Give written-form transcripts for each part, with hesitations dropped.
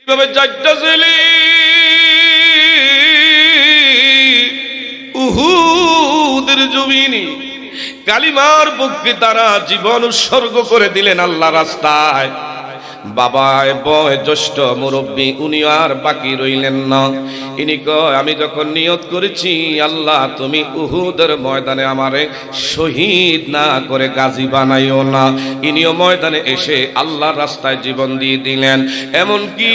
এইভাবে চারটা ছেলে উহুদের জমিনে কালিমার পক্ষে তারা জীবন উৎসর্গ করে দিলেন আল্লাহ রাস্তায়। বাবায় বয় জ্যেষ্ঠ মুরব্বী উনি আর বাকি রইলেন না। ইনি কয় আমি যখন নিয়ত করেছি আল্লাহ তুমি উহুদের ময়দানে আমারে শহীদ না করে গাজী বানাইও না, ইনিও ময়দানে এসে আল্লাহর রাস্তায় জীবন দিয়ে দিলেন। এমন কি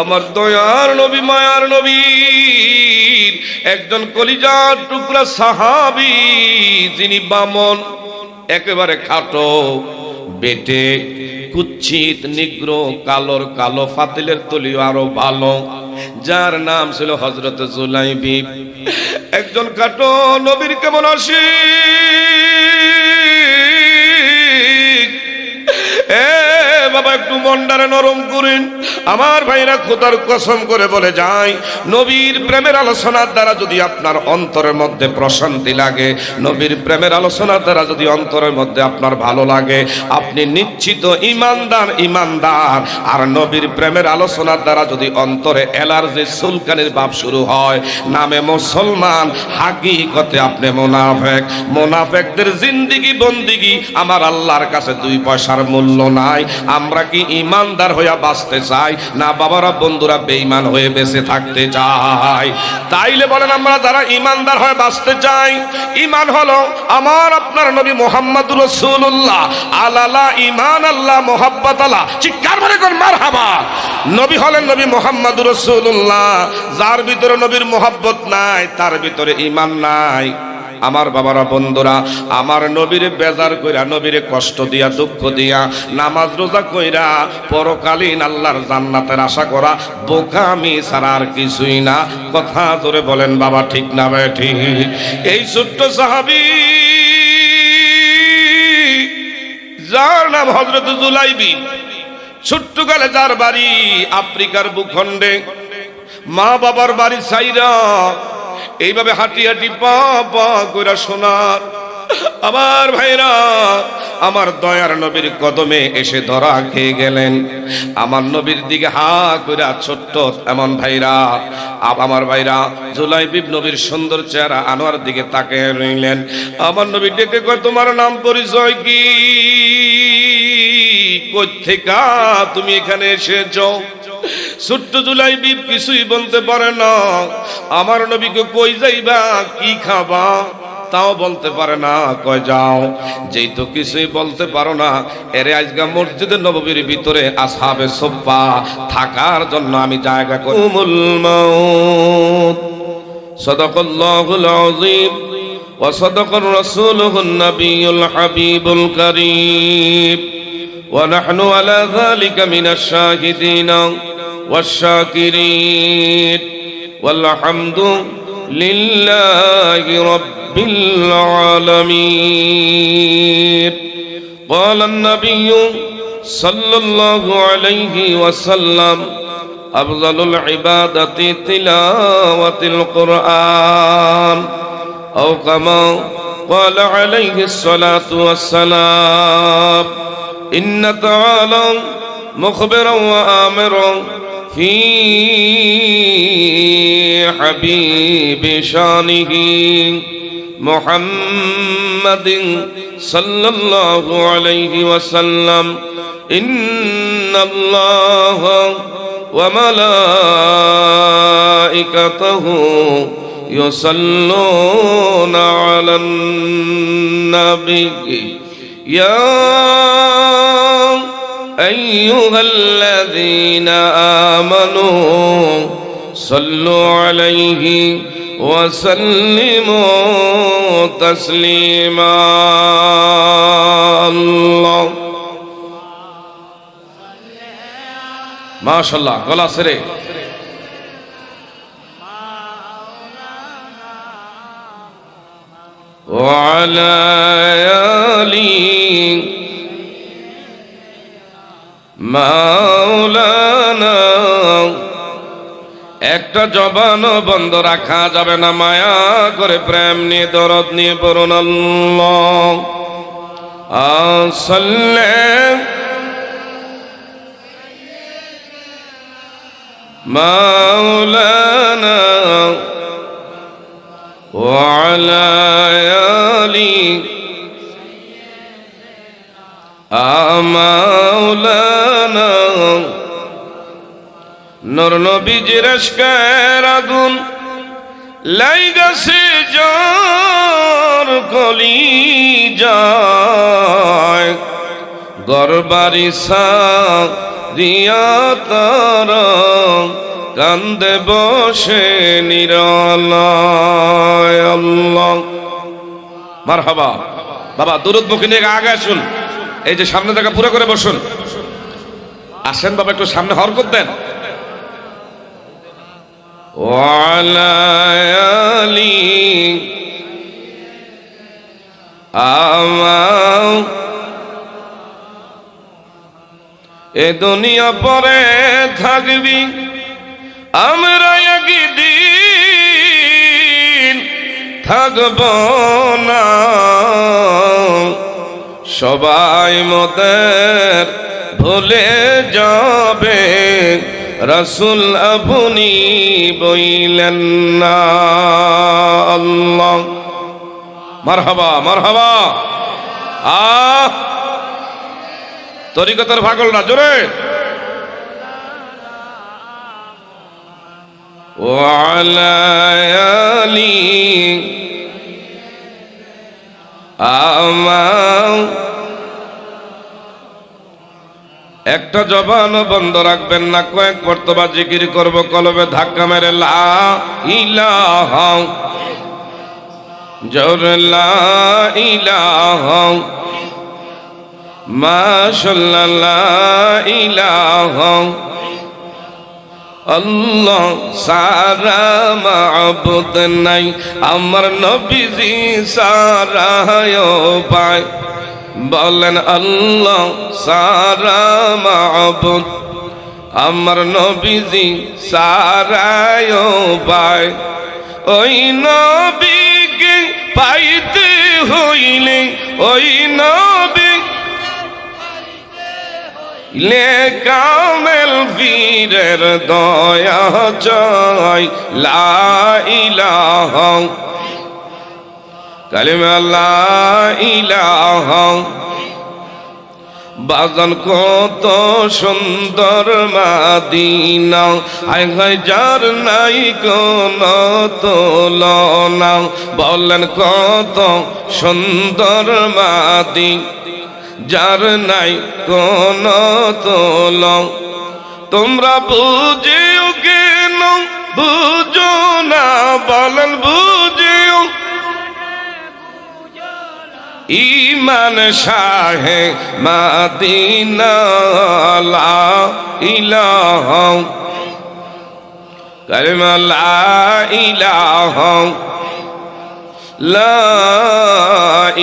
আমার দয়ার নবী মায়ার নবীর একজন কলিজার টুকরা সাহাবী, যিনি বামন, একেবারে খাটো, বেটে, কুচ্ছিত, নিগ্র, কালোর কালো, ফাতিলের তলিও আরো ভালো, যার নাম ছিল হযরত জুলাইবি। একজন খাটো নবীর কেমন আসে বাবা, একটু মনটারে নরম করেন আমার ভাইরা। খোদার কসম করে বলে যায়, নবীর প্রেমের আলোচনার দ্বারা যদি আপনার অন্তরের মধ্যে প্রশান্তি লাগে, নবীর প্রেমের আলোচনার দ্বারা যদি অন্তরের মধ্যে আপনার ভালো লাগে, আপনি নিশ্চিত ইমানদার ইমানদার। আর নবীর প্রেমের আলোচনার দ্বারা যদি অন্তরে অ্যালার্জি চুলকানির ভাব শুরু হয়, নামে মুসলমান, হাকিকতে আপনি মুনাফেক। মুনাফেকদের জিন্দিগি বন্দিগি আমার আল্লাহর কাছে 2 পয়সার মূল্য নাই। আমরা কি ইমানদার হইয়া বাঁচতে চাই, না বাবারা বন্ধুরা বেঈমান হয়ে বেঁচে থাকতে চাই? তাইলে বলেন, আমরা যারা ইমানদার হয়ে বাঁচতে চাই, ঈমান হলো আমার আপনার নবী মুহাম্মদুর রাসূলুল্লাহ, আলালা ঈমান আল্লাহ মুহাব্বত আল্লাহ। চিৎকার করে কোন মারহাবা। নবী হলেন নবী মুহাম্মদুর রাসূলুল্লাহ। যার ভিতরে নবীর মুহাব্বত নাই, তার ভিতরে ঈমান নাই। আমার বাবারা বন্ধুরা, আমার নবীরে বেজার কইরা, নবীরে কষ্ট দিয়া, দুঃখ দিয়া, নামাজ রোজা কইরা পরকালীন আল্লাহর জান্নাতের আশা করা বোকামি ছাড়া আর কিছুই না। কথা জোরে বলেন বাবা, ঠিক না ভাই ঠিক? এই ছোট্ট সাহাবী যার নাম হযরত জুলাইবি, ছোট্ট কালে যার বাড়ি আফ্রিকার ভূখণ্ডে, মা বাবার বাড়ি ছাইরা এইভাবে হাঁটি হাঁটি পা পা কইরা সোনার আমার ভাইরা আমার দয়ার নবীর কদমে এসে ধরা খেয়ে গেলেন। আমার নবীর দিকে হা কইরা ছোট্ট এমন ভাইরা, আমার ভাইরা জুলাইবি নবীর সুন্দর চেহারা আনোয়ার দিকে তাকিয়ে রইলেন। আমার নবী ডেকে কয়, তোমার নাম পরিচয় কি? কই থেকে তুমি এখানে এসেছো? ছোট্ট জুলাইবি কিছুই বলতে পারে না। আমার নবীকে কই যাইবা, কি খাবা, তাও বলতে পারে না। কয় যাও। যেই তো কিছুই বলতে পারো না, এরে আজকে মসজিদে নববীর ভিতরে আসহাবে সুফফা থাকার জন্য আমি জায়গা করি। উমুল মাউত সাদাকাল্লাহুল আযীম ওয়া সাদাকার রাসূলুহুন নাবিয়্যুল হাবিবুল কারীম ওয়া নাহনু আলা যালিকা মিনাশ শাহিদিনা والشاكرين والحمد لله رب العالمين. قال النبي صلى الله عليه وسلم أفضل العبادة تلاوة القرآن أو كما قال عليه الصلاة والسلام. إن تعالى مخبرا وآمرا في حبيب شانه محمد صلى الله عليه وسلم. إن الله وملائكته يصلون على النبي يا أيها الذين آمنوا صلوا عليه وسلموا تسليما. الله ما شاء الله. গলা ছেড়ে وعلى آله মাওলানা। একটা জবান বন্ধ রাখা যাবে না, মায়া করে প্রেম নিয়ে দরদ নিয়ে পড়ুন আল্লাহ সাল্লাল্লাহু মাওলানা ওয়া আলা আলি মাওলানা। নূর নবীজির আশকের আগুন লাইগাছে যার কলিজায়, গরবারি সারিয়া তারা কান্দে বসে নিরালায়। আল্লাহ মারহাবা। বাবা দুরূদ মুখে নিয়ে আগে আসুন, এই যে সামনে জায়গা পুরো করে বসুন। আসেন বাবা, একটু সামনে হরকত দেন। ওয়ালা আলি আমাও, এ দুনিয়া পরে থাকবি, আমরা একদিন থাকব না। সবাই মোদের ভুলে যাবে, রাসূল আপনি বইলেন না। আল্লাহ মারহাবা মারহাবা। তরিকতের পাগল না, জোরে। ওয়ালা আলি আমাও, একটা জবান বন্ধ রাখবেন না, কয়েক মর্তবা জিকির করব, কলবে ধাক্কা মেরে লা ইলাহা, জোরে লা ইলাহা, মাশাআল্লাহ লা ইলাহা, আল্লাহ সারা মাবুদ নাই, আমার নবীজি সারা পায়। বলেন আল্লাহ সারা মাবুদ, আমার নবীজি সারায় পায়। ওই নবীকে পাইতে হইলে, ওই নবী লে কামেল বীরের দয়া চাই। লা ইলাহা, কালিমা লা ইলাহা। বাজান কত সুন্দর মাদিনা, হায় হায় যার নাই কোন তুলনা। বলেন কত সুন্দর মাদিনা, যার নাই কোন তুলনা। তোমরা বুঝিও কেন বুঝো না, বলেন বুঝিও। ঈমান শাহে মদিনা, লা ইলাহা, কালিমা লা ইলাহা, লা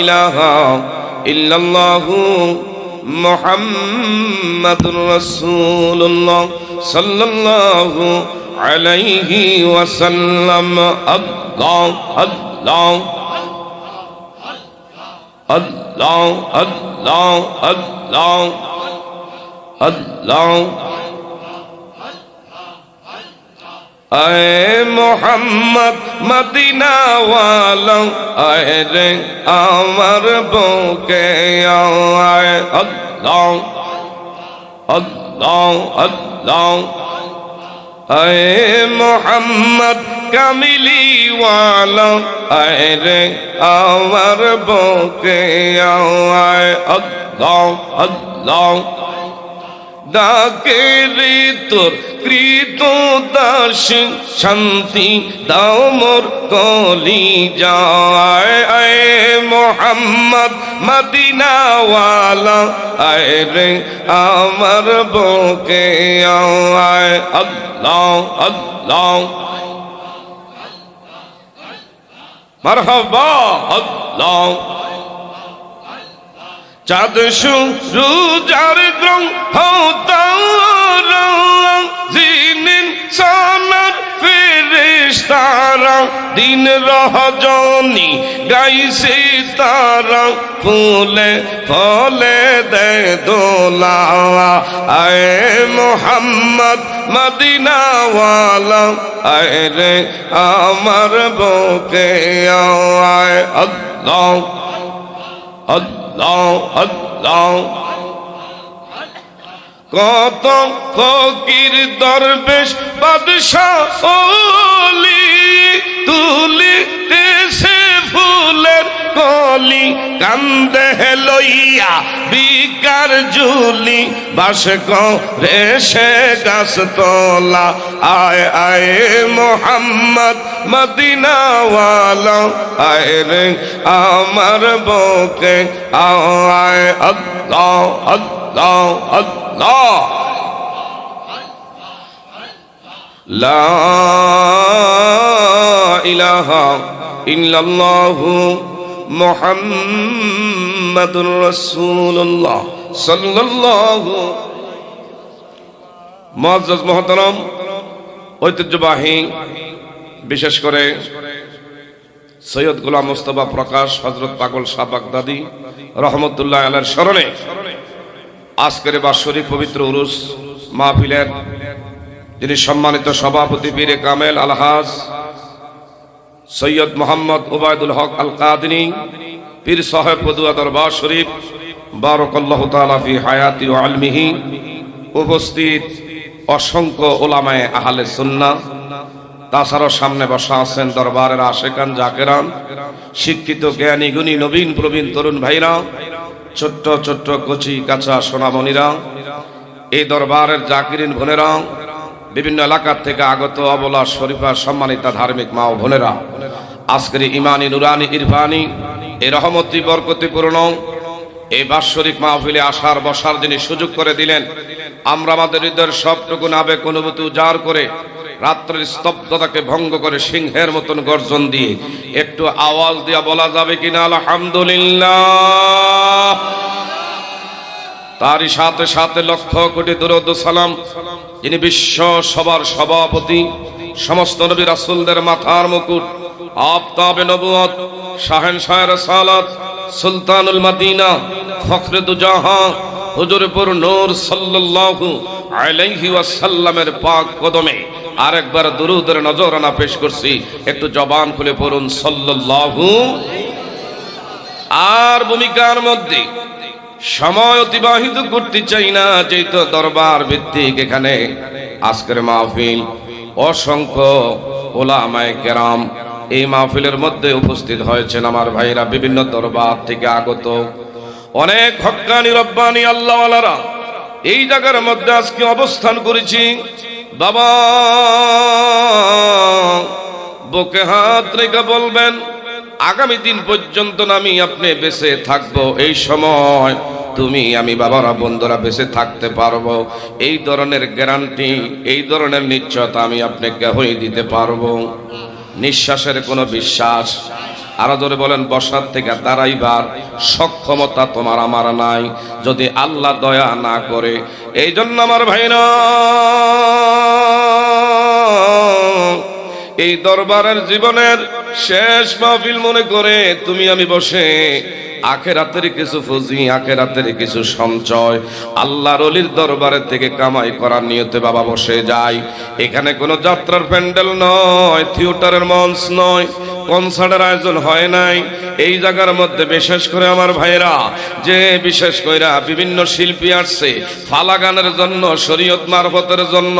ইলাহা ইল্লাল্লাহু মুহাম্মাদুর রাসূলুল্লাহ সাল্লাল্লাহু আলাইহি ওয়াসাল্লাম। আল্লাহ আল্লাহ আল্লাহ আল্লাহ আল্লাহ আল্লাহ। আয়ে মোহাম্মদ মদিনা ওয়ালা, আয় রে আমার বুকে আয়। আল্লাহ আল্লাহ আল্লাহ। আয়ে মোহাম্মদ কামিলি ওয়ালা, আয় রে আমার বুকে আয়। আল্লাহ আল্লাহ। ডাকে রে তোর কৃত দাস, শান্তি দাও মোর কলিজায়। আয় মোহাম্মদ মদিনা ওয়ালা, আয় রে আমার বুকে আয়। আল্লাহ আল্লাহ মারহাবা। আল্লাহ চাঁদ সূরুজার গ্রহ তারা, জিনিন সানার ফেরেশতারা, দিন রজনী গাইছে তারা ফুলে ফলে দে দোলা আয়ে মোহাম্মদ মদিনাওয়ালা আয় রে আমার বুকে আয় আল্লাহ আল্লাহ আল্লাহ কত ফকির দরবেশ বাদশাহ ওলি তুলিতেছে ফুলের কলি কান্দে লইয়া বিকার জুলি বাস করে সে গাছ তোলা আয় আয় মোহাম্মদ মদিনাওয়ালা আয় রে আমার বুকে আয় আল্লাহ আল্লাহ আল্লাহ লা ইলাহা ইল্লাল্লাহু মুহাম্মাদুর রাসূলুল্লাহ সাল্লাল্লাহু। মুআজ্জাজ মুহতারাম, ঐতিহ্যবাহী বিশেষ করে সৈয়দ গোলাম মোস্তফা প্রকাশ হযরত পাগল শাহ বাগদাদী রহমতুল্লাহ আলাইহির স্মরণে আজকের বাৎসরিক পবিত্র উরুস মাহফিলের যিনি সম্মানিত সভাপতি পীরে কামেল আলহাজ সৈয়দ মোহাম্মদ উবায়দুল হক আল কাদিনী পীর সাহেব পদুয়া দরবার শরীফ বারাকাল্লাহু তাআলা ফি হায়াতি ওয়া ইলমিহি, উপস্থিত অসংখ্য উলামায়ে আহলে সুন্নাহ, তাছাড়াও সামনে বসা আছেন দরবারের আশেকান জাকেরান, শিক্ষিত জ্ঞানী গুণী নবীন প্রবীণ তরুণ ভাইরা, ছোট্ট ছোট্ট কচি কাঁচা সোনামণিরা, এই দরবারের জাকিরিন বোনেরা, বিভিন্ন এলাকার থেকে আগত অবলা শরীফা সম্মানিতা ধার্মিক মা ও বোনেরা, আজকের ইমানি নুরানি ইরফানি এই রহমতি বরকতিপূর্ণ এই বাৎসরিক মাহফিলে আসার বসার যিনি সুযোগ করে দিলেন, আমরা আমাদের হৃদয়ের সবটুকু আবেগ অনুভূতি উজাড় করে রাত্রের স্তব্ধতাকে ভঙ্গ করে সিংহের মতন গর্জন দিয়ে একটু আওয়াজ দিয়া বলা যাবে কিনা আলহামদুলিল্লাহ। তারই সাথে সাথে লক্ষ কোটি দরুদ ও সালাম যিনি বিশ্ব সবার সভাপতি, সমস্ত নবী রাসূলদের মাথার মুকুট, আফতাবে নবুয়ত, শাহেনশাহ রিসালাত, সুলতানুল মদিনা, ফখরে দুজাহাঁ হুজুরপুর নূর সাল্লাল্লাহু আলাইহি ওয়াসাল্লামের পাক কদমে আরেকবার দুরুদের নজরানা পেশ করছি, একটু জবান খুলে পড়ুন সাল্লাল্লাহু। আর ভূমিকার মধ্যে সময় অতিবাহিত করতে চাই না, যেহেতু দরবার ভিত্তিক এখানে আজকের মাহফিল, অসংখ্য উলামায়ে কেরাম এই মাহফিলের মধ্যে উপস্থিত হয়েছেন আমার ভাইরা, বিভিন্ন দরবার থেকে আগত অনেক হক্কানি রব্বানি আল্লাহওয়ালারা এই জায়গার মধ্যে আজকে অবস্থান করেছি। বাবা বুকে হাত রেখে বলবেন আগামী দিন পর্যন্ত আমি আপনি বেঁচে থাকবো, এই সময় তুমি আমি বাবারা বন্ধুরা বেঁচে থাকতে পারবো, এই ধরনের গ্যারান্টি, এই ধরনের নিশ্চয়তা আমি আপনাকে হয়ে দিতে পারবো। নিঃশ্বাসের কোনো বিশ্বাস, আরো জোরে বলেন বসার থেকে দাঁড়াইবার সক্ষমতা তোমার আমার নাই যদি আল্লাহ দয়া না করে। এই জন্য আমার ভাইরা এই দরবারের জীবনের শেষ মাহফিল মনে করে তুমি আমি বসে আখেরাতের কিছু পুঁজি, আখেরাতের কিছু সঞ্চয় আল্লাহর ওলির দরবারের থেকে কামাই করার নিয়তে বাবা বসে যায়। এখানে কোনো যাত্রার প্যান্ডেল নয়, থিয়েটারের মঞ্চ নয়, কনসার্টের আয়োজন হয় নাই। এই জায়গার মধ্যে বিশেষ করে আমার ভাইরা যে বিশেষ কইরা বিভিন্ন শিল্পী আসছে ফালা গানের জন্য, শরীয়ত মারফতের জন্য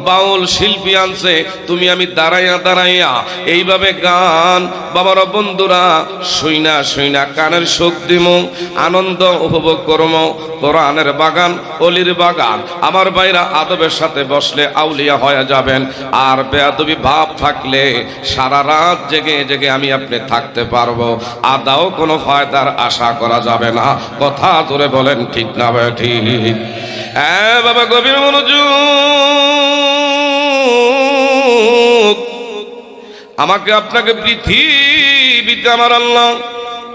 বাউল শিল্পী আনছে, তুমি আমি দাঁড়াইয়া দাঁড়াইয়া এইভাবে গান বাবার বন্ধুরা শুইনা শুইনা কানের সুখ দিমু, আনন্দ উপভোগ করমু। কোরআনের বাগান, অলির বাগান, আমার ভাইরা আদবের সাথে বসলে আউলিয়া হয়ে যাবেন। আর বেয়াদবি ভাব থাকলে সারা রাত জেগে জেগে আমি আপনি থাকতে পারবো, আদাও কোনো ফায়দার আশা করা যাবে না। কথা জোরে বলেন ঠিক না ভাই ঠিক? হ্যাঁ বাবা, গভীর মনোযোগ। আমাকে আপনাকে পৃথিবীতে আমার আল্লাহ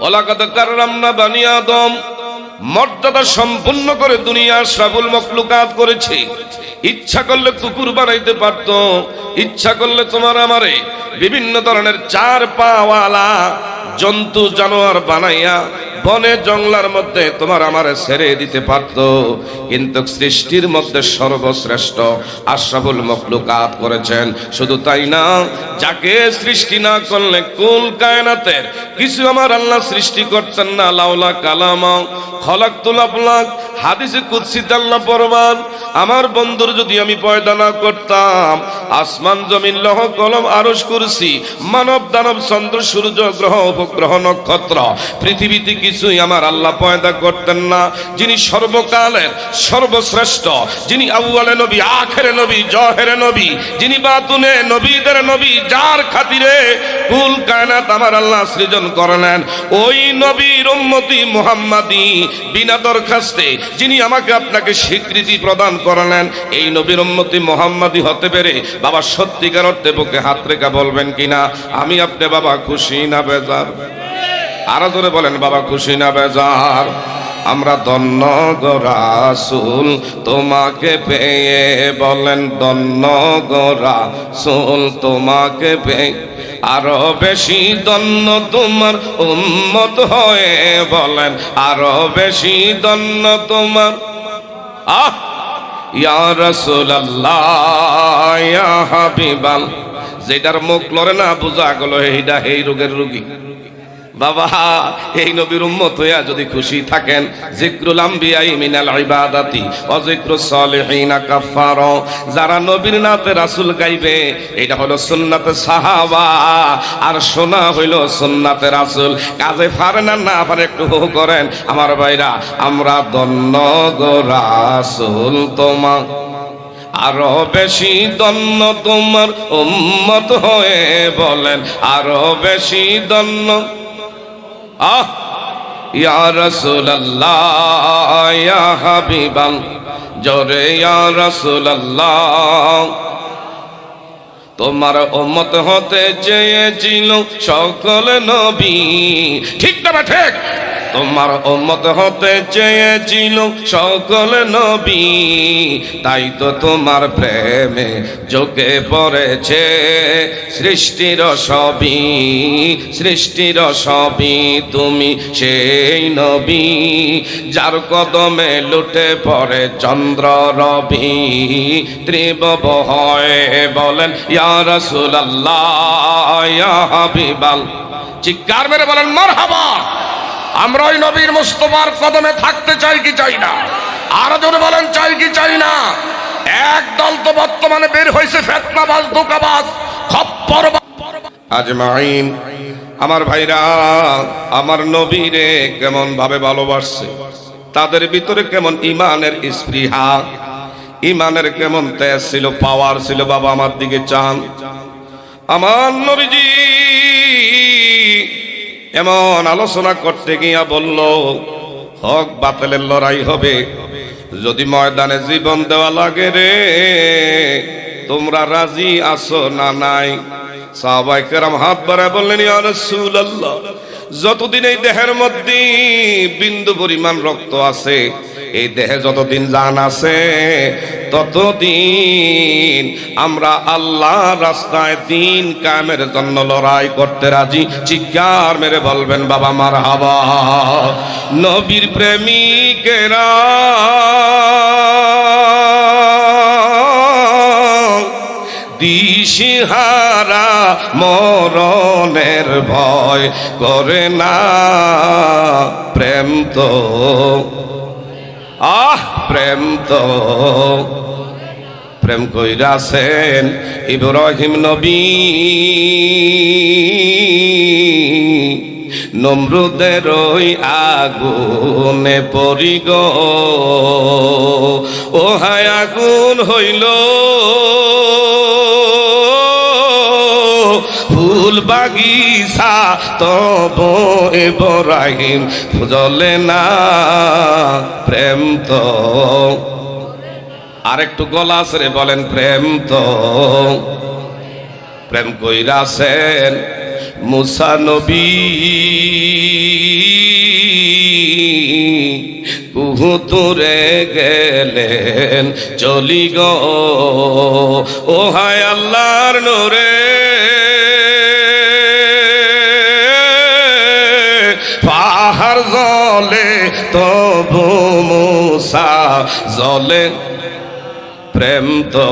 ওয়ালাকাদ কাররামনা বানি আদম মর্যাদা সম্পূর্ণ করে দুনিয়ার আশরাফুল মাখলুকাত করেছে। ইচ্ছা করলে কুকুর বানাইতে পারতো, ইচ্ছা করলে তোমার আমারে বিভিন্ন ধরনের চার পাওয়ালা জন্তু জানোয়ার বানাইয়া বনে জঙ্গলার মধ্যে তোমার আমারে ছেড়ে দিতে পারত, কিন্তু সৃষ্টির মধ্যে সর্বশ্রেষ্ঠ আশরাফুল মখলুকাত করেছেন। শুধু তাই না, যাকে সৃষ্টি না করলে কুল কায়নাতের কিছু আমার আল্লাহ সৃষ্টি করতেন না। লাউলা কালামা খলাকতুল আফলাক, হাদিসে কুদসিতে আল্লাহ ফরমান, আমার বন্ধুর যদি আমি পয়দা না করতাম, আসমান জমিন লৌহ কলম আরশ কুরসি মানব দানব চন্দ্র সূর্য গ্রহ উপগ্রহ নক্ষত্র পৃথিবীতে কিছুই আমার আল্লাহ পয়দা করতেন না। যিনি সর্বকালের সর্বশ্রেষ্ঠ, যিনি আউয়ালে নবী আখেরে নবী জহেরে নবী, যিনি বাতুনে নবীদের নবী, যার খাতিরে কুল কায়নাত আমার আল্লাহ সৃজন করলেন, ওই নবীর উম্মতি মুহাম্মাদি বিনা দরখাস্তে যিনি আমাকে আপনাকে স্বীকৃতি প্রদান করলেন, এই নবীর উম্মতি মুহাম্মাদি হতে পেরে বাবা সত্যিকার অর্থে বুকে হাত রেখা বলবেন কিনা, আমি আপনি বাবা খুশি না বেজার? আরো জোরে বলেন, বাবা খুশি না বেজার? আমরা ধন্য গো রাসূল তোমাকে পেয়ে, বলেন ধন্য গো রাসূল তোমাকে পেয়ে, আরো বেশি ধন্য তোমার উম্মত হয়ে, বলেন আরো বেশি ধন্য তোমার। ইয়া রাসূলুল্লাহ ইয়া হাবিবাল, যেটার মুখ লড়ে না বোঝা গেল এইটা এই রোগের রোগী। বাবা এই নবীর উম্মত হইয়া যদি খুশি থাকেন, যিকরুল আম্বিয়াই মিনাল ইবাদাতি ওয়া যিকরুস সালিহিনা কাফারা, যারা নবীর নাতে রাসূল গাইবে এটা হলো সুন্নাতে সাহাবা, আর শোনা হইল সুন্নাতে রাসূল। কাজে পারেন না পারে একটু হু করেন আমার ভাইরা, আমরা ধন্য গো রাসূল তোমার, আরো বেশি ধন্য তোমার উম্মত হয়ে, বলেন আরো বেশি ধন্য। ইয়া রাসূলুল্লাহ ইয়া হাবিবাল, জোরে ইয়া রাসূলুল্লাহ, তোমার উম্মত হতে চেয়েছিল সকল নবী। ঠিক না ঠিক? তোমার উম্মত হতে চেয়েছিল সকল নবী, তাই তো তোমার প্রেমে যোগে পড়েছে সৃষ্টির সবই, সৃষ্টির সবই তুমি সেই নবী, যার কদমে লুটে পড়ে চন্দ্র রবি ত্রিভুব হয়, বলেন ইয়া রাসূলুল্লাহ ইয়া হাবিবাল। চিৎকার মেরে বলেন মারহাবা। আমরা ওই নবীর মুস্তাফার কদমে থাকতে চাই কি চাই না? আরো জোরে বলেন, চাই কি চাই না? একদল তো বর্তমানে বের হয়েছে ফিতনাবাজ, ধোঁকাবাজ, খপ্পর আজমাইন। আমার ভাইরা আমার নবীরে কেমন ভাবে ভালোবাসছে, তাদের ভিতরে কেমন ইমানের স্পৃহা, ইমানের কেমন তেজ ছিল, পাওয়ার ছিল। বাবা আমার দিকে চান। আমার নবীজি এমন আলোচনা করতে গিয়া বলল, হক বাতিলের লড়াই হবে, যদি ময়দানে জীবন দেওয়া লাগে রে, তোমরা রাজি আছো না নাই? সাহাবায়ে কেরাম হাত বাড়ায় বললেন, ইয়া রাসূলুল্লাহ, যতদিন এই দেহের মধ্যে বিন্দু পরিমাণ রক্ত আছে, এই দেহে যতদিন জান আছে, ততদিন আমরা আল্লাহর রাস্তায় দ্বীন কায়েমের জন্য লড়াই করতে রাজি। চিৎকার মেরে বলবেন বাবা মারহাবা। নবীর প্রেমিকেরা দিশাহারা মরণের ভয় করে না, প্রেম তো প্রেম তো প্রেম কইরাছেন ইব্রাহিম নবী, নমরুদের ওই আগুনে পড়ি গো, ও হায় আগুন হইল ফুল বাগিচা, তব ইব্রাহিম জ্বলে না, প্রেম তো। আরেকটু গলা ছেড়ে বলেন, প্রেম তো। প্রেম কইরাছেন মুসা নবী, উহুদে গেলেন চলি গো ও হায় আল্লাহর নূরে পাহাড় জ্বলে তবু মুসা জ্বলে প্রেম তো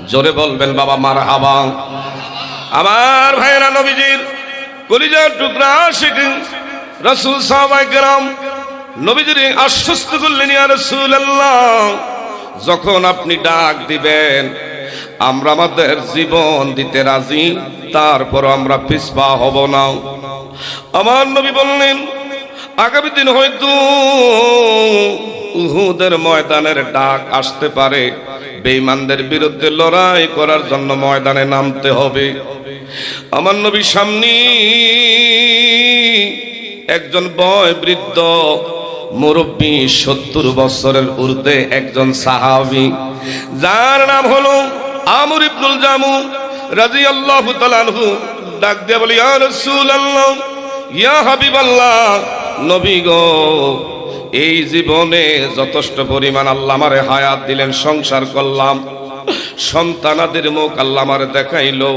জোরে বলবেন বাবা মারহাবা। আমার ভাইরা নবীজির কলিজার টুকরা আশিকিন রাসূল সাহাবায়ে কেরাম নবীজির আশ্বস্ত করলেন, ইয়া রাসূলুল্লাহ যখন আপনি ডাক দিবেন আমরা আমাদের জীবন দিতে রাজি, তারপর আমরা পিছপা হব না। আমার নবী বললেন আগামী দিন হয়তো উহুদের ময়দানের ডাক আসতে পারে, বেঈমানদের বিরুদ্ধে লড়াই করার জন্য ময়দানে নামতে হবে। আমার নবী সামনে একজন বয় বৃদ্ধ মুরব্বী 70 বছরের ঊর্ধ্বে একজন সাহাবী, যার নাম হলো আমর ইবনুল জামু রাদিয়াল্লাহু তাআলা আনহু, ডাক দিয়ে বলি, ইয়া রাসূলুল্লাহ ইয়া হাবিবাল্লাহ, নবী গো এই জীবনে যথেষ্ট পরিমাণ আল্লাহ আমারে হায়াত দিলেন, সংসার করলাম, সন্তানাদের মুখ আল্লাহ আমারে দেখাইলো,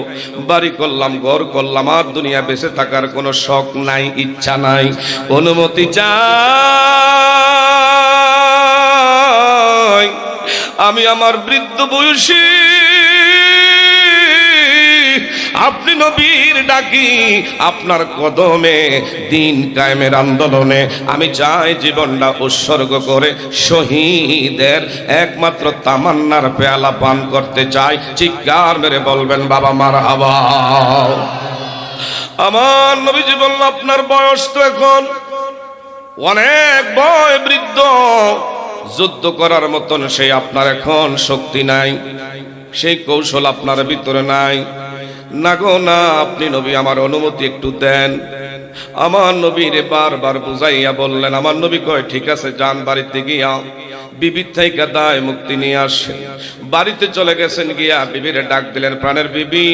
বাড়ি করলাম, ঘর করলাম, আর দুনিয়া বেঁচে থাকার কোনো শখ নাই, ইচ্ছা নাই, অনুমতি চাই আমি আমার বৃদ্ধ বয়সী আপনি নবীর ডাকি আপনার কদমে দিন কায়েমের আন্দোলনে আমি চাই জীবনটা উৎসর্গ করে শহীদের একমাত্র তামান্নার পেয়ালা পান করতে চাই। চিৎকার মেরে বলবেন বাবা মারহাবা। আমার নবীজি বলল আপনার বয়স তো এখন অনেক বয় বৃদ্ধ, যুদ্ধ করার মতন সেই আপনার এখন শক্তি নাই, সেই কৌশল আপনার ভিতরে নাই, না গো না, আপনি নবী আমার অনুমতি একটু দেন। আমার নবীরে বারবার বুঝাইয়া বললেন, আমার নবী কয় ঠিক আছে যান বাড়িতে গিয়া বিবির থেকে দায় মুক্তি নিয়ে আসেন। বাড়িতে চলে গেছেন, গিয়া বিবিরে ডাক দিলেন, প্রাণের বিবি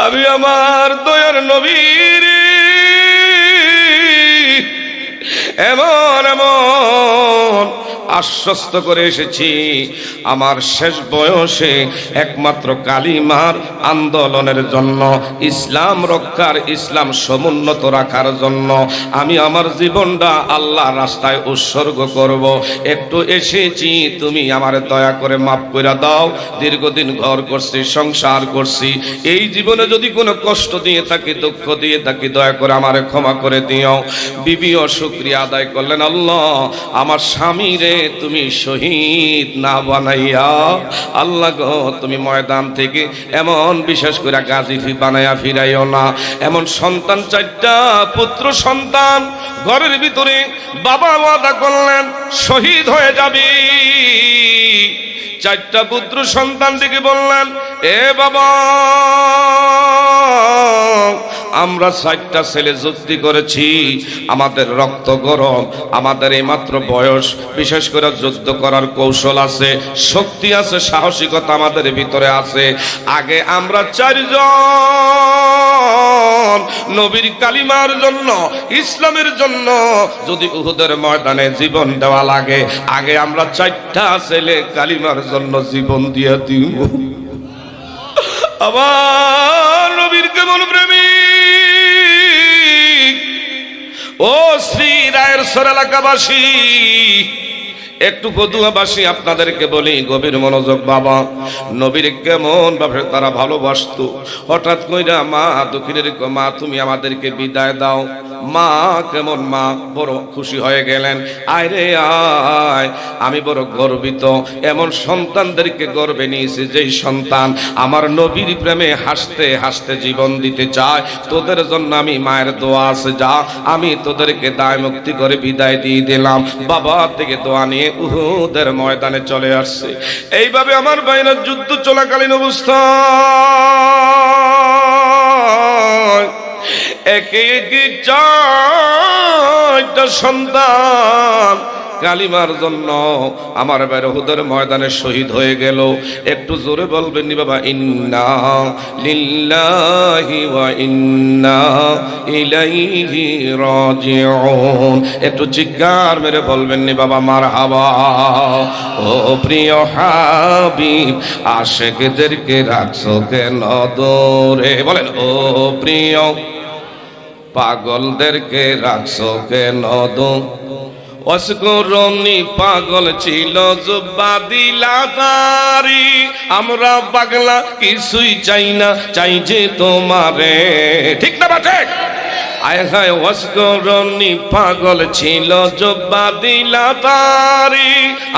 আমি আমার দয়ার নবীর এমন এমন আশ্বস্ত করে এসেছি, আমার শেষ বয়সে একমাত্র কালিমার আন্দোলনের জন্য, ইসলাম রক্ষার, ইসলাম সমুন্নত রাখার জন্য আমি আমার জীবনটা আল্লাহ রাস্তায় উৎসর্গ করব। একটু এসেছি, তুমি আমার দয়া করে মাফ করে দাও। দীর্ঘদিন ঘর করছি, সংসার করছি, এই জীবনে যদি কোনো কষ্ট দিয়ে থাকি, দুঃখ দিয়ে থাকি, দয়া করে আমারে ক্ষমা করে দিও। বিবিও শুকরিয়া আদায় করলেন, আল্লাহ আমার স্বামীরে তুমি শহীদ না বানাইয়া আল্লাহ গো তুমি ময়দান থেকে এমন বিশেষ করে গাজী বানাইয়া ফিরাইও না। এমন সন্তান, 4টা পুত্র সন্তান ঘরের ভিতরে, বাবা ওয়াদা করলেন শহীদ হয়ে যাবি। 4টা পুত্র সন্তান থেকে বললেন, এ বাবা আমরা 4টা ছেলে যুদ্ধ করেছি, আমাদের রক্ত গরম, আমাদের এইমাত্র বয়স, বিশেষ করে যুদ্ধ করার কৌশল আছে, শক্তি আছে, সাহসিকতা আমাদের ভিতরে আছে। আগে আমরা 4 জন নবীর কালিমার জন্য, ইসলামের জন্য যদি উহুদের ময়দানে জীবন দেওয়া লাগে, আগে আমরা 4টা ছেলে কালিমার জন্য জীবন দিয়ে দিব। আমার নবীর কেমন প্রেমিক! ও শ্রী রায়ের সর এলাকাবাসী, একটু পদুয়াবাসী আপনাদেরকে বলি, গভীর মনোযোগ। বাবা নবীর কেমন ভাবে তারা ভালোবাসতো। হঠাৎ কইরা মা দক্ষিণের মা তুমি আমাদেরকে বিদায় দাও। মা কেমন মা বড় খুশি হয়ে গেলেন, আয় রে আয়, আমি বড় গর্বিত, এমন সন্তানদেরকে গর্বে নিয়েছি যেই সন্তান আমার নবীর প্রেমে হাসতে হাসতে জীবন দিতে চায়। তোদের জন্য আমি মায়ের দোয়া আছে, যা আমি তোদেরকে দায় মুক্তি করে বিদায় দিয়ে দিলাম। বাবা থেকে দোয়া নিয়ে উহুদের ময়দানে চলে আসছে। এইভাবে আমার ভাইরা যুদ্ধ চলাকালীন অবস্থা একে একে 4টা সন্তান কালিমার জন্য আমার ভাই উহুদের ময়দানে শহীদ হয়ে গেল। একটু জোরে বলবেন নি বাবা, ইন্না লিল্লাহি ওয়া ইন্না ইলাইহি রাজিউন। একটু চিৎকার মেরে বলবেন নি বাবা মারহাবা। ও প্রিয় হাবিব, আশিকদেরকে রাখছো কেন দূরে? বলেন, ও প্রিয় পাগলদেরকে রাখছো কেন দূরে? অসকরণী পাগল ছিল জুব্বা দিলা তারি, আমরা পাগলা কিছুই চাই না, চাই যে তোমারে। ঠিক না বাটে? আয় হায়, অসকরণী পাগল ছিল জুব্বা দিলা তারি,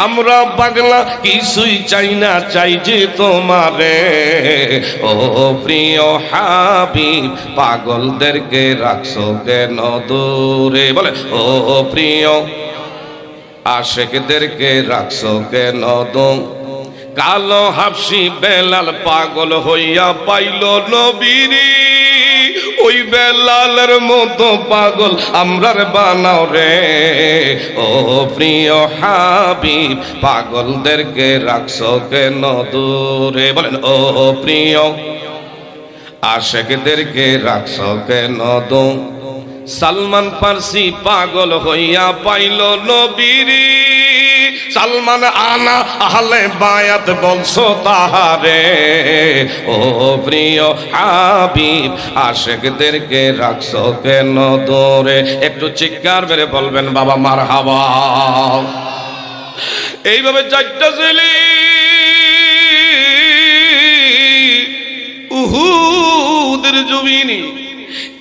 আমরা পাগলা কিছুই চাই না, চাই যে তোমারে। ও প্রিয় হাবিব, পাগলদেরকে রাখছো কেন দূরে? বলে, ও প্রিয় আশিকদেরকে রাখছো কেন দূরে? কালো হাবশি বেলাল পাগল হইয়া পাইল নবীরে, ওই বেলালের মতো পাগল আমরার বানাও রে। ও প্রিয় হাবিব, পাগলদেরকে রাখছো কেন দূরে? বলেন, ও প্রিয় আশিকদেরকে রাখছো কেন দূরে? সালমান ফার্সি পাগল হইয়া পাইল নবীরে, সালমান আনা আহলে বায়াত বলছো তাহারে। ও প্রিয় হাবিব, আশিকদেরকে রাখছো কেন দূরে? একটু চিৎকার মেরে বলবেন বাবা মারহাবা। এইভাবে চারটা ছেলে উহুদের জমিনে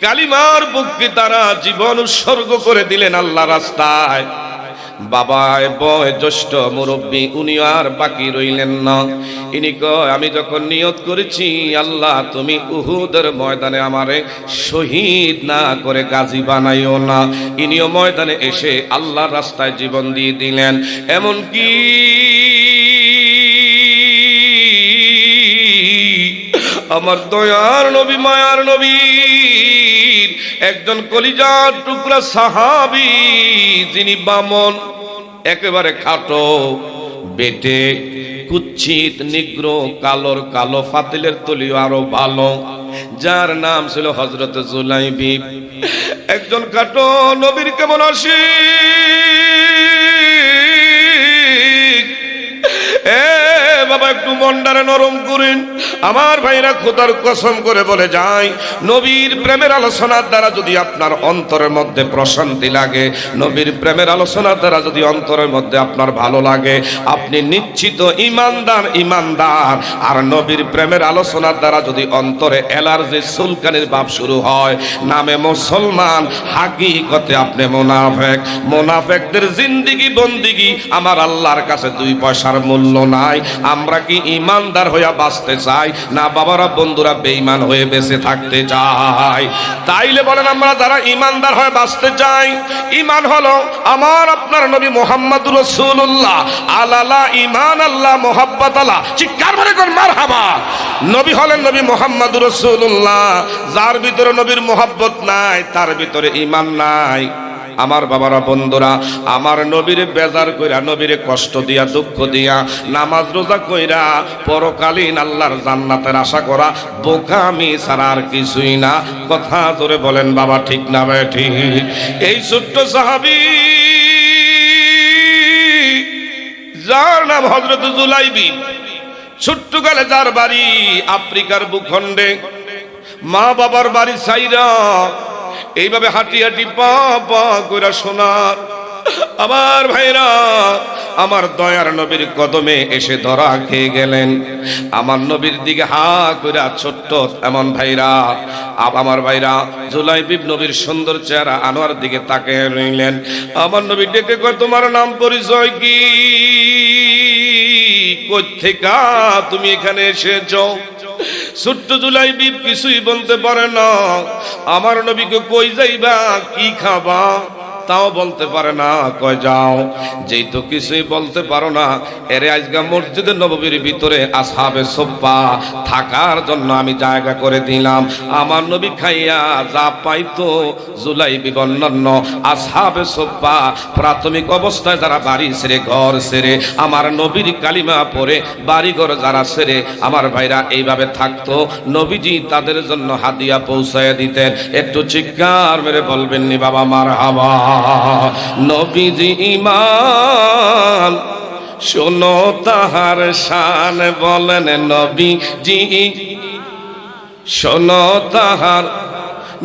কালিমার পক্ষে তারা জীবন উৎসর্গ করে দিলেন আল্লাহ রাস্তায়। বাবায় বয় জ্যেষ্ঠ মুরব্বী, উনি আর বাকি রইলেন না। ইনি কয়, আমি যখন নিয়ত করেছি আল্লাহ তুমি উহুদের ময়দানে আমারে শহীদ না করে গাজী বানাইও না, ইনিও ময়দানে এসে আল্লাহর রাস্তায় জীবন দিয়ে দিলেন। এমনকি আমার দয়ার নবী মায়ার নবী একজন কলিজার টুকরা সাহাবী, যিনি বামন, একেবারে খাটো, বেটে, কুচ্ছিত, নিগ্র, কালোর কালো, ফাতিলের তলিও আরো ভালো, যার নাম ছিল হযরত জুলাইবিব। একজন খাটো নবীর কেমন আসে বাবা, একটু মনটারে নরম করেন আমার ভাইরা। খোদার কসম করে বলে যায়, নবীর প্রেমের আলোচনার দ্বারা যদি আপনার অন্তরের মধ্যে প্রশান্তি লাগে, নবীর প্রেমের আলোচনার দ্বারা যদি অন্তরের মধ্যে আপনার ভালো লাগে, আপনি নিশ্চিত ইমানদার ইমানদার। আর নবীর প্রেমের আলোচনার দ্বারা যদি অন্তরে অ্যালার্জি চুলকানির ভাব শুরু হয়, নামে মুসলমান, হাকিকতে আপনি মুনাফেক। মুনাফেকদের জিন্দিগি বন্দিগি আমার আল্লাহর কাছে 2 পয়সার মূল্য নাই। আমরা কি ইমানদার হইয়া বাঁচতে চাই, না বাবারা বন্ধুরা বেঈমান হয়ে বেঁচে থাকতে চাই? তাইলে বলেন, আমরা যারা ইমানদার হয়ে বাঁচতে চাই, ঈমান হলো আমার আপনার নবী মুহাম্মদুর রাসূলুল্লাহ, আলালা ঈমান আল্লাহ মুহাব্বত আল্লাহ। চিৎকার করে কোন মারহাবা। নবী হলেন নবী মুহাম্মদুর রাসূলুল্লাহ, যার ভিতরে নবীর মুহাব্বত নাই, তার ভিতরে ঈমান নাই। আমার বাবারা বন্ধুরা, আমার নবীরে বেজার কইরা, নবীরে কষ্ট দিয়া, দুঃখ দিয়া, নামাজ রোজা কইরা পরকালীন আল্লাহর জান্নাতের আশা করা বোকামি ছাড়া আর কিছুই না। কথা জোরে বলেন বাবা, ঠিক না ভাই? ঠিক। এই ছোট্ট সাহাবী, যার নাম হযরত জুলাইবিব, ছোট্টকালে যার বাড়ি আফ্রিকার ভূখণ্ডে, মা বাবার বাড়ি সাইরা এইভাবে হাঁটি হাঁটি পা পা কইরা সোনার আমার ভাইরা আমার দয়ার নবীর কদমে এসে ধরা খেয়ে গেলেন। আমার নবীর দিকে হা কইরা ছোট্ট এমন ভাইরা, আমার ভাইরা জুলাইবিব নবীর সুন্দর চেহারা আনোয়ার দিকে তাকিয়ে রইলেন। আমার নবী ডেকে কয়, তোমার নাম পরিচয় কি? কই থেকে তুমি এখানে এসেছো? ছোট্ট জুলাইবিব কিছুই বলতে পারে না। আমার নবীকে কই যাইবা, কি খাবা, তাও বলতে পারে না। কয় যাও, যেই তো কিছুই বলতে পারো না, এরে আজকে মসজিদে নববীর ভিতরে আসহাবে সুফফা থাকার জন্য আমি জায়গা করে দিলাম। আমার নবী খাইয়া যা পাইতো জুলাইবি অন্যান্য আসহাবে সুফফা প্রাথমিক অবস্থায় যারা বাড়ি ছেড়ে ঘর ছেড়ে আমার নবীর কালিমা পড়ে বাড়ি ঘর যারা ছেড়ে আমার ভাইরা এইভাবে থাকতো, নবীজি তাদের জন্য হাদিয়া পৌঁছায় দিতেন। একটু চিৎকার মেরে বলবেন নি বাবা মারহাবা। নবীজি ইমাম শোনো তাহার শান, বলেন নবীজি শোনো তাহার।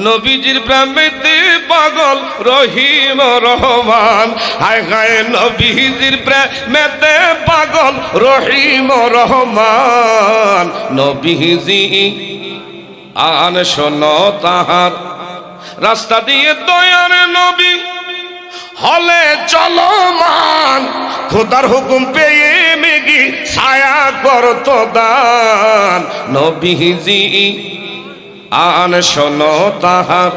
নবীজির প্রেমেতে পাগল রহিম রহমান, হায় হায় নবীজির প্রেমেতে পাগল রহিম রহমান। নবীজি আন শোনো তাহার। রাস্তা দিয়ে দয়ার নবী হলে চলমান, খোদার হুকুম পেয়ে মেঘি ছায়া করত দান। নবীজি আন শোনো তাহার।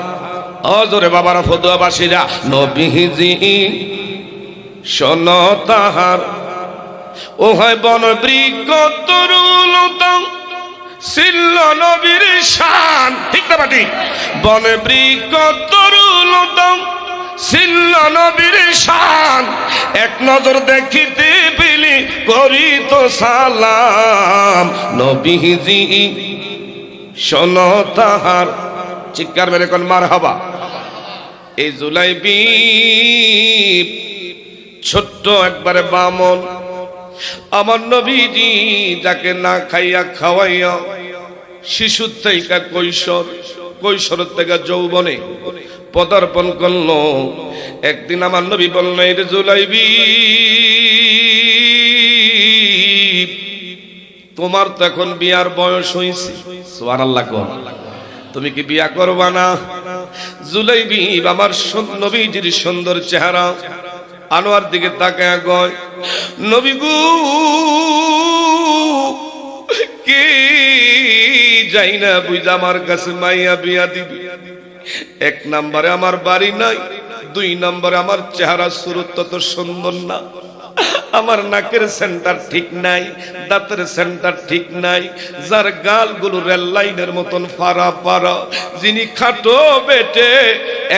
অজরে বাবারা ফতুয়াবাসীরা, নবীজি শোনো তাহার। ও হয় বন বৃক্ষ তরুলতাম ছিল নবীর শান, ঠিক না বাটি? বন বৃক্ষ তরুলতাম ছিল নবীর শান, এক নজর দেখিতে পেলি করি তো সালাম। নবীজি শোনো তাহার। চিৎকার মেরে কোন মারহাবা। এই জুলাইবি ছোট্ট একবারে বামন, আমার নবীজি যাকে না খাইয়া খাওয়াইয়া শিশুর থেকে কৈশোর, কৈশোর থেকে যৌবনে পদার্পণ করলো। একদিন আমার নবী বলল, এই জুলাইবি তোমার তো এখন বিয়ার বয়স হয়েছে, সুবহানাল্লাহ, তুমি কি বিয়া করবা না? জুলাইবি আমার নবীজির সুন্দর চেহারা আনোয়ার দিকে তাকায় কয়, নবী গো কি যাই না বুঝা আমার কাছে মাইয়া বিয়া দিবি। এক নম্বরে আমার বাড়ি নাই, দুই নম্বরে আমার চেহারা সুরত তত সুন্দর না, আমার নাকের সেন্টার ঠিক নাই, দাঁতের সেন্টার ঠিক নাই, যার গালগুলো রেল লাইনের মতন ফাড়া ফাড়া, যিনি খাটো বেটে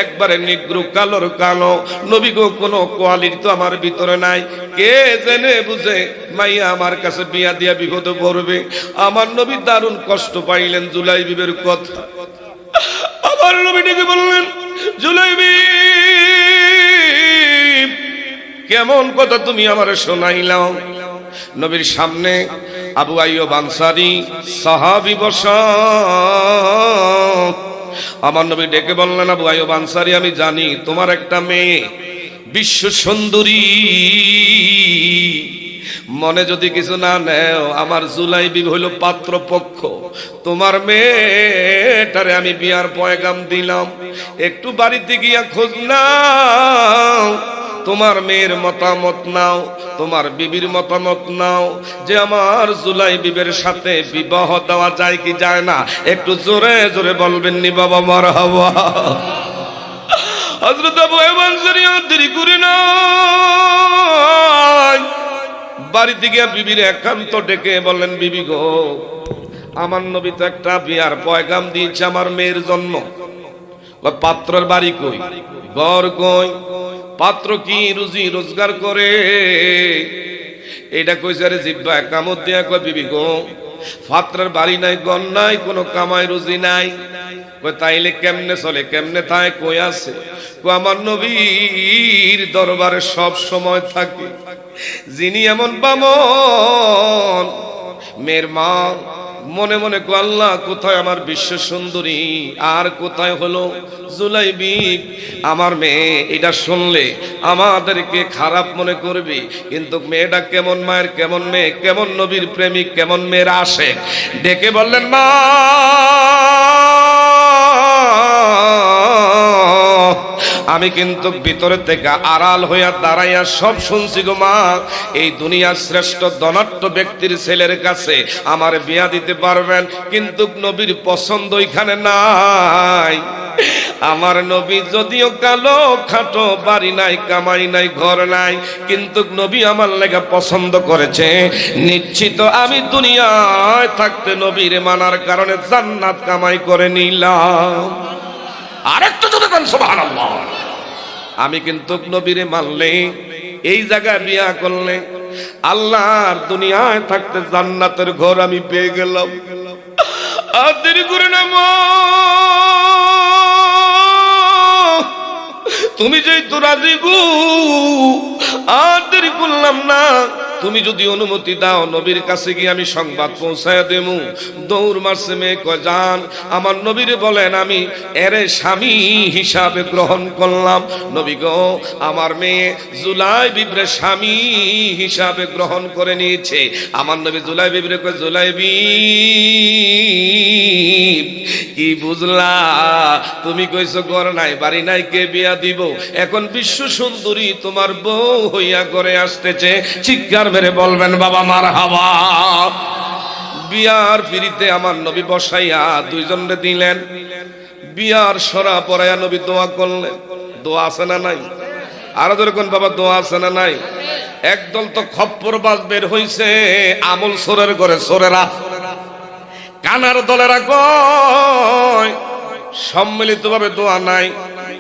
একবারে নিগ্রু কালোর কালো। নবী গো কোনো কোয়ালিটি তো আমার ভিতরে নাই, কে জেনে বুঝে মাইয়া আমার কাছে বিয়া দিয়া বিপদে পড়বে। আমার নবী দারুণ কষ্ট পাইলেন জুলাইবিবের কথা। আমার নবী ডেকে বললেন, জুলাইবি কেমন কথা তুমি আমারে শোনাইলাও। নবীর সামনে আবু আইয়ুব আনসারী সাহাবী বসা। আমার নবী ডেকে বললেন, আবু আইয়ুব আনসারী আমি জানি তোমার একটা মেয়ে বিশ্ব সুন্দরী, মনে যদি কিছু না নেও, আমার জুলাইবি হইল পাত্রপক্ষ, তোমার মেয়েটারে আমি বিয়ার পয়গাম দিলাম, একটু বাড়িতে গিয়া খোঁজ নাও, তোমার মেয়ের মতামত নাও, তোমার বিবির মতামত নাও যে আমার জুলাইবিবের সাথে বিবাহ দেওয়া যায় কি যায় না। একটু জোরে জোরে বলবেন নি বাবা মারহাবা। হযরত আবু আইয়ুব আনসারী দেরি করে না, বাড়িতে গিয়ে বিবির একান্ত ডেকে বললেন, বিবি গো আমার নবী তো একটা বিয়ার পয়গাম দিয়েছে আমার মেয়ের জন্য। পাত্রের বাড়ি কই, ঘর কই, পাত্র কি রুজি রোজগার করে? এটা কইছে আরে জিব্বা কামত দিয়া কয়, বিবি গো পাত্রের বাড়ি নাই, ঘর নাই, কোনো কামাই রুজি নাই। কই তাইলে কেমনে চলে, কেমনে থাকে? কই আছে, কই আমার নবীর দরবারে সব সময় থাকে। যিনি এমন বামন, মেয়ের মা মনে মনে কো আল্লাহ কোথায় আমার বিশ্ব সুন্দরী, আর কোথায় হলো জুলাইবি আমার মেয়ে। এটা শুনলে আমাদেরকে খারাপ মনে করবি, কিন্তু মেয়েটা কেমন মায়ের, কেমন মেয়ে, কেমন নবীর প্রেমিক, কেমন মেয়েরা আসে। ডেকে বললেন, মা আমি কিন্তু ভিতরে থেকে আড়াল হইয়া দাঁড়াইয়া সব শুনছি গো মা, এই দুনিয়ার শ্রেষ্ঠ ধনাঢ্য ব্যক্তির ছেলের কাছে আমার বিয়া দিতে পারবেন, কিন্তু নবীর পছন্দ এখানে নাই। আমার নবী যদিও কালো খাটো, বাড়ি নাই, কামাই নাই, ঘর নাই, কিন্তু নবী আমার লেগে পছন্দ করেছে। নিশ্চিত আমি দুনিয়ায় থাকতে নবীর মানার কারণে জান্নাত কামাই করে নিলাম। আরেকটু যদি বলেন সুবহানাল্লাহ। আমি কিন্তু নবীরে মানলে, এই জায়গায় বিয়া করলে, আল্লাহর দুনিয়ায় থাকতে জান্নাতের ঘর আমি পেয়ে গেলাম। আর দেরি করে না মা, তুমি যেই তো রাজি গো, আর দেরি করলাম না। তুমি যদি অনুমতি দাও নবীর কাছে গিয়ে আমি সংবাদ পৌঁছায় দেবো। দৌড় মারছে মেয়ে, কয় যান, আমার নবীরে বলেন আমি এরে স্বামী হিসাবে গ্রহণ করলাম। নবী গো, আমার মেয়ে জুলাই বিবরে স্বামী হিসাবে গ্রহণ করে নিয়েছে। আমার নবী জুলাই বিবরে কয়, জুলাইবি কি বুঝলা? তুমি কইছো ঘর নাই, বাড়ি নাই, কে বিয়া দিব? এখন বিশ্ব সুন্দরী তোমার বউ হইয়া করে আসতেছে। চিৎকার মেরে বলবেন বাবা মারহাবা। বিয়ার পিড়িতে আমার নবী বসাইয়া দুইজনরে দিলেন। বিয়ার সরা পরাইয়া নবী দোয়া করলেন। দোয়া আছে না নাই? আরো যেরকম বাবা দোয়া আছে না নাই? একদল তো খপ্পর বাজ বের হইছে, আমল সোরের করে সোরেরা, কানার দলেরা কয় সম্মিলিতভাবে দোয়া নাই।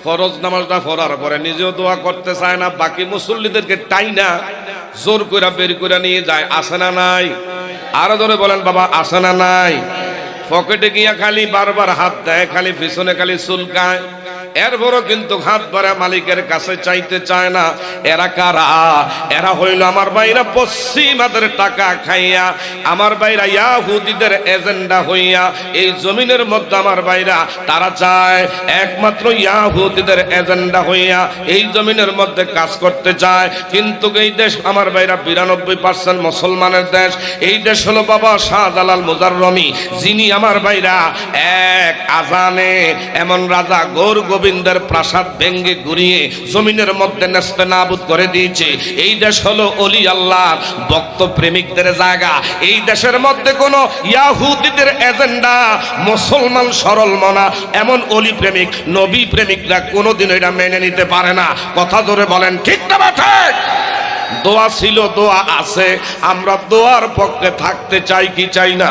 ফরজ নামাজটা পড়ার পরে নিজেও দোয়া করতে চায় না, বাকি মুসল্লিদেরকে টাইনা জোর করে বের করে নিয়ে যায়। আসে না নাই? আরো ধরে বলেন বাবা, আসে না নাই? পকেটে গিয়া খালি বারবার হাত দেয়, খালি পিছনে খালি চুলকায়, এরপরও কিন্তু হাত ভরা মালিকের কাছে চাইতে চায় না। এরা কারা? এরা হইল আমার ভাইরা পশ্চিমাদের টাকা খাইয়া, আমার ভাইরা ইয়াহুদীদের এজেন্ডা হইয়া এই জমিনের মধ্যে আমার ভাইরা তারা চায় একমাত্র ইয়াহুদীদের এজেন্ডা হইয়া এই জমিনের মধ্যে কাজ করতে চায়। কিন্তু এই দেশ আমার ভাইরা 92% মুসলমানের দেশ। এই দেশ হলো বাবা শাহজালাল মুজাররমি, যিনি আমার ভাইরা এক আজানে এমন রাজা গৌর গোবিন্দের প্রাসাদ ভেঙ্গে ঘুরিয়ে জমিনের মধ্যে নেস্তে নাবুদ করে দিয়েছে। এই দেশ হলো অলি আল্লাহর ভক্ত প্রেমিকদের জায়গা। এই দেশের মধ্যে কোনো ইয়াহুদীদের এজেন্ডা মুসলমান সরল মনা এমন অলি প্রেমিক নবী প্রেমিকরা কোনোদিন এটা মেনে নিতে পারে না। কথা ধরে বলেন ঠিক না ঠিক? দোয়া ছিল, দোয়া আছে, আমরা দোয়ার পক্ষে থাকতে চাই কি চাই না?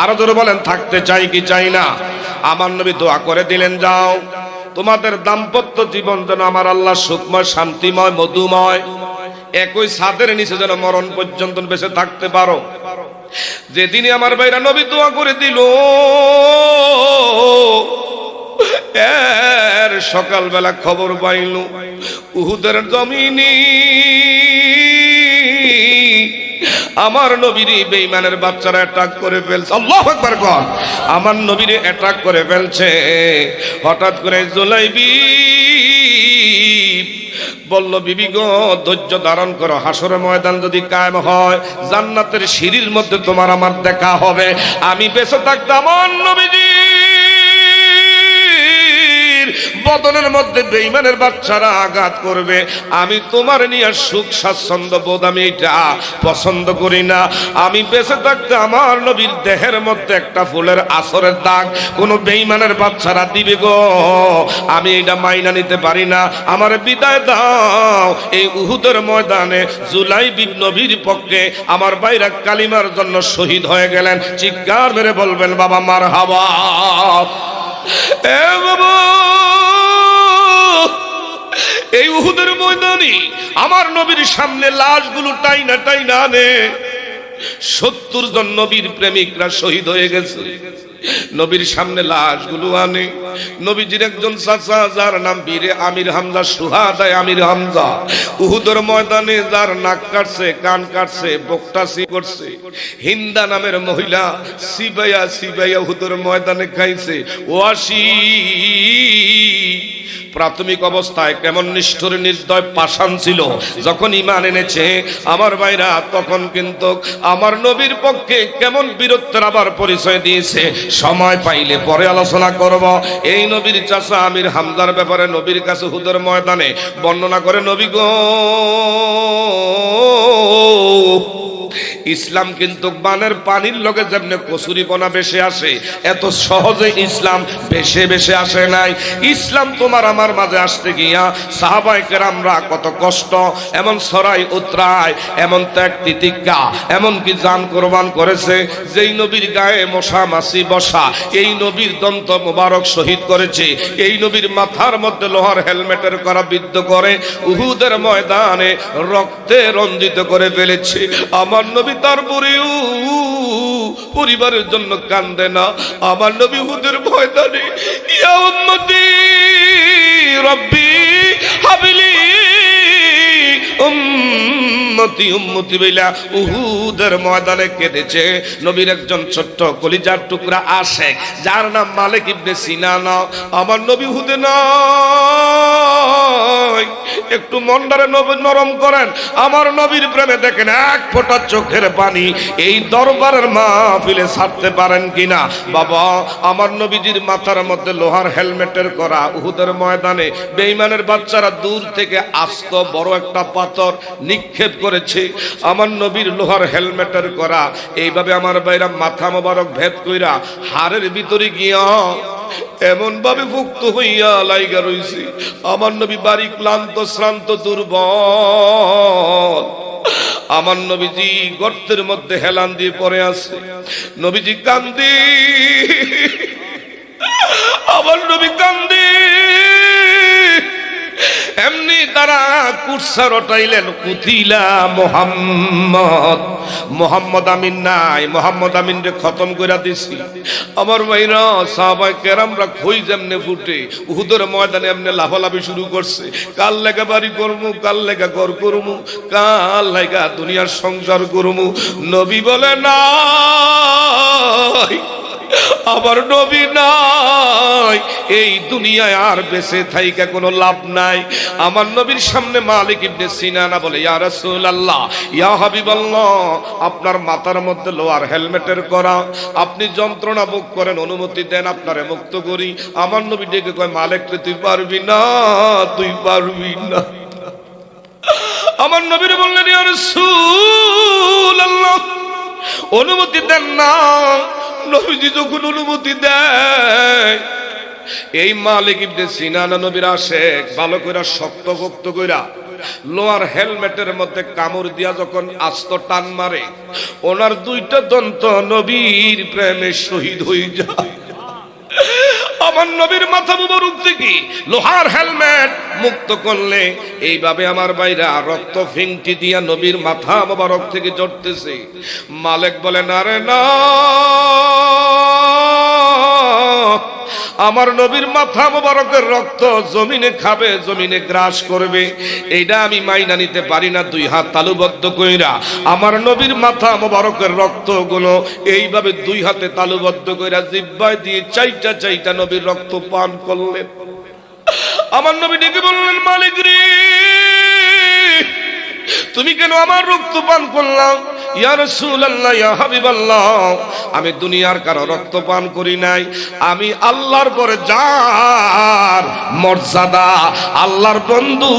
আরো ধরে বলেন থাকতে চাই কি চাই না? আমার নবী দোয়া করে দিলেন, যাও তোমাদের দাম্পত্য জীবন যেন আমার আল্লাহ সুখময়, শান্তিময়, মধুময়, একই ছাদের নিচে যেন মরণ পর্যন্ত বেঁচে থাকতে পারো। যেদিনই আমার ভাইরা নবী দোয়া করে দিল, এর সকালবেলা খবর পাইল উহুদের জমিনে আমার নবীরে বেঈমানের বাচ্চারা অ্যাটাক করে ফেলছে। আল্লাহু আকবার কর। আমার নবীরে অ্যাটাক করে ফেলছে। হঠাৎ করে জুলাইবি বলল, বিবি গো ধৈর্য ধারণ করো, হাসরের ময়দান যদি কায়েম হয় জান্নাতের সিঁড়ির মধ্যে তোমার আমার দেখা হবে। আমি বেঁচে থাকতে আমার নবীজি বদনের মধ্যে বেঈমানের বাচ্চারা আঘাত করবে, আমি তোমার নিয়ে সুখ স্বাচ্ছন্দ্য বোধ আমি এটা পছন্দ করি না। আমি বেঁচে থাকতে আমার নবীর দেহের মধ্যে একটা ফুলের আসরের দাগ কোন বেঈমানের বাচ্চারা দিবে গো, আমি এটা মাইনা নিতে পারি না। আমার বিদায় দাও। এই উহুদের ময়দানে জুলাইবি নবীর পক্ষে আমার ভাইরা কালিমার জন্য শহীদ হয়ে গেলেন। চিৎকার মেরে বলবেন বাবা মারহাবা। এ বাবা, এই উহুদের ময়দানে আমার নবীর সামনে লাশগুলো টাইনা টাইনা আনে। 70 জন নবীর প্রেমিকরা শহীদ হয়ে গেছে। নবীর সামনে লাশগুলো আনে। নবীজির একজন চাচা যার নাম বীরে আমির হামজা, সুহাদায়ে আমির হামজা, উহুদের ময়দানে যার নাক কাটছে, কান কাটছে, বকটা করছে, হিন্দা নামের মহিলা সিবাইয়া সিবাইয়া উহুদের ময়দানে খাইছে। ওয়াসি প্রাথমিক অবস্থায় কেমন নিষ্ঠুর নির্দয় পাষাণ ছিল, যখন ঈমান এনেছে আমার ভাইরা তখন কিন্তু আমার নবীর পক্ষে কেমন বীরত্বের আবার পরিচয় দিয়েছে। সময় পাইলে পরে আলোচনা করব। এই নবীর চাচা আমির হামজার ব্যাপারে নবীর কাছে হুদের ময়দানে বর্ণনা করে, নবী গো, ইসলাম কিন্তু বানের পানির লগে যেমনি কসুরি বনা বেশে আসে, এত সহজে ইসলাম বেশে বেশে আসে নাই। ইসলাম তোমার আমার মাঝে আসতে গিয়া সাহাবায়ে কেরামরা কত কষ্ট, এমন সরাই উতরায়, এমন ত্যাগ তিতিক্ষা, এমন কি জান কোরবান করেছে। যেই নবীর গায়ে মশা মাছি বসা, এই নবীর দন্ত মোবারক শহীদ করেছে, এই নবীর মাথার মধ্যে লোহার হেলমেটের করা বিদ্ধ করে উহুদের ময়দানে রক্তে রঞ্জিত করে ফেলেছে। আমার নবী তারপরেও পরিবারের জন্য কান্দে না। আমার নবী উহুদের ময়দানে ইয়া উম্মতি রব্বি হাবিলি উম্মতি উম্মতি বইলা উহুদের ময়দানে কেঁদেছে। নবীর একজন ছোট্ট কলিজার টুকরা আশেক, যার নাম মালিক ইবনে সিনান, আমার নবী উহুদে নয়। একটু মনটারে নরম করেন, আমার নবীর প্রেমে দেখেন এক ফোঁটা চোখের পানি এই দরবারের মাহফিলে ছাড়তে পারেন কিনা। বাবা, আমার নবীজির মাথার মধ্যে লোহার হেলমেটের করা উহুদের ময়দানে বেঈমানের বাচ্চারা দূর থেকে আস্ত বড় একটা পাথর নিক্ষেপ করেছে। আমার নবীর লোহার হেলমেটের করা এইভাবে আমার বাইরা মাথা মোবারক ভেদ কইরা হাড়ের ভিতরে গিয়া এমন ভাবে ভুক্ত হইয়া লাইগা রইছে। আমার নবী বাড়ি ক্লান্ত শ্রান্ত দুর্বল। আমার নবীজি গর্তের মধ্যে হেলান দিয়ে পড়ে আছে। নবীজি কান্দি, আমার নবী কান্দি। এমনি তারা কুরসা রটাইলেন, কুতিলা মোহাম্মদ, মোহাম্মদ আমিন নাই, মোহাম্মদ আমিন রে খতম কইরা দিছি। আমার ভাইরা সাহাবায়ে কেরামরা খই যেমনে ফুটে উহুদের ময়দানে এমনি লাফালাফি শুরু করছে। কাল লেগা বাড়ি করমু, কাল লেগা ঘর করমু, কাল লেগা দুনিয়ার সংসার করমু। নবী বলে না, আমার নবী নাই, এই দুনিয়ায় আর বেঁচে থাইকা কোনো লাভ নাই। আমার নবীর সামনে মালিক ইবনে সিনানা বলে, ইয়া রাসূলুল্লাহ, ইয়া হাবিবাল্লাহ, আপনার মাথার মধ্যে লোহার হেলমেটের করা, আপনি যন্ত্রণা ভোগ করেন, অনুমতি দেন আপনারে মুক্ত করি। আমার নবী ডেকে কয়, মালিক রে তুই পারবি না, তুই পারবি না। আমার নবীর বললেন, ইয়া রাসূলুল্লাহ, অনুমতি দেন না। নবীজি যখন অনুমতি দেয়, এই মালিক ইবনে সিনানা নবীর আশেক ভালো কইরা শক্ত ভক্ত কইরা লোহার হেলমেটের মধ্যে কামড় দিয়া যখন আস্ত টান মারে, ওনার দুইটা দন্ত নবীর প্রেমে শহীদ হয়ে যায়। আমার নবীর মাথা মুবারক থেকে লোহার হেলমেট মুক্ত করলে এইভাবে আমার ভাইরা রক্ত ফিংটি দিয়া নবীর মাথা মুবারক থেকে ঝরতেছে। মালিক বলেন, আরে না, আমার নবীর মাথা মোবারকের রক্ত জমিনে খাবে, জমিনে গ্রাস করবে, এইটা আমি মাইনা নিতে পারি না। দুই হাত তালুবদ্ধ কইরা আমার নবীর মাথা মোবারকের রক্ত গুলো এইভাবে দুই হাতে তালুবদ্ধ কইরা জিহ্বায় দিয়ে চাইটা চাইটা নবীর রক্ত পান করলেন। আমার নবী ডেকে বললেন, মালিক রে, তুমি কেন আমার রক্ত পান করলাম? ইয়া রাসূলুল্লাহ, ইয়া হাবিবাল্লাহ, আমি দুনিয়ার কারো রক্ত পান করি নাই, আমি আল্লাহর পরে যার মর্যাদা, আল্লাহর বন্ধু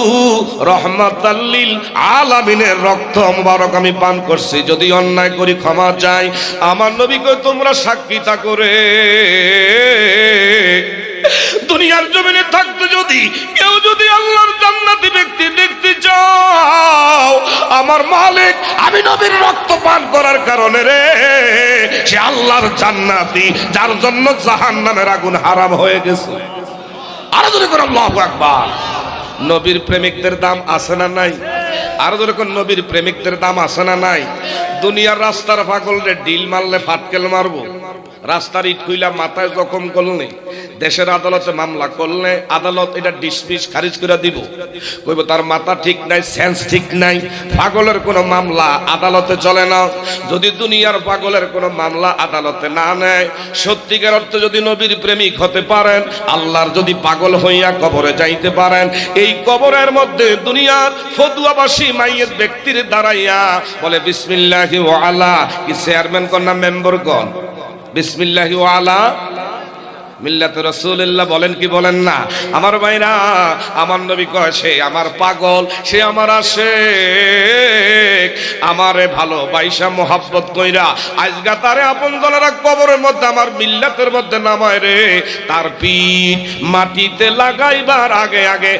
রহমাতাল লিল আলামিনের রক্ত মুবারক আমি পান করছি। যদি অন্যায় করি ক্ষমা চাই। আমার নবী কই, তোমরা সাক্ষী থাকো রে, দুনিয়ার জমিনে থাকতে যদি কেউ যদি আল্লাহর জান্নাতি ব্যক্তি দেখতে চাও, আমার মালিক আমি নবীর রক্ত পান করার কারণে রে সে আল্লাহর জান্নাতি, যার জন্য জাহান্নামের আগুন হারাম হয়ে গেছে। আরো জোরে করে আল্লাহু আকবার। নবীর প্রেমিকদের দাম আছে না নাই? আরো জোরে করে, নবীর প্রেমিকদের দাম আছে না নাই? দুনিয়ার রাস্তার পাগল রে ডিল মারলে ফাটকেল মারবো, রাস্তার ইট কইলা মাথায় জখম করলে, দেশের আদালতে মামলা করলে আদালত এটা ডিসমিস খারিজ করে দিব, কইব তার মাথা ঠিক নাই, সেন্স ঠিক নাই। পাগলের কোনো মামলা আদালতে চলে না। যদি দুনিয়ার পাগলের কোনো মামলা আদালতে না নেয়, সত্যিকার অর্থে যদি নবীর প্রেমিক হতে পারেন, আল্লাহর যদি পাগল হইয়া কবরে যাইতে পারেন, এই কবরের মধ্যে দুনিয়ার ফতুয়াবাসী মাইয়েত ব্যক্তির দাঁড়াইয়া বলে বিসমিল্লাহি ওয়া আলা, কি চেয়ারম্যান কোন না মেম্বার কোন? বিসমিল্লাহি ওয়া আলা মিল্লাতে রাসূলুল্লাহ বলেন কি বলেন না? আমার ভাইরা, আমার নবী কয় সে আমার পাগল, সে আমার আশিক, আমারে ভালোবাসা মোহাব্বত কইরা আজগা তারে আপন জনেরা কবরের মধ্যে আমার মিল্লাতের মধ্যে নামায় রে, তার পিঠ মাটিতে লাগাইবার আগে আগে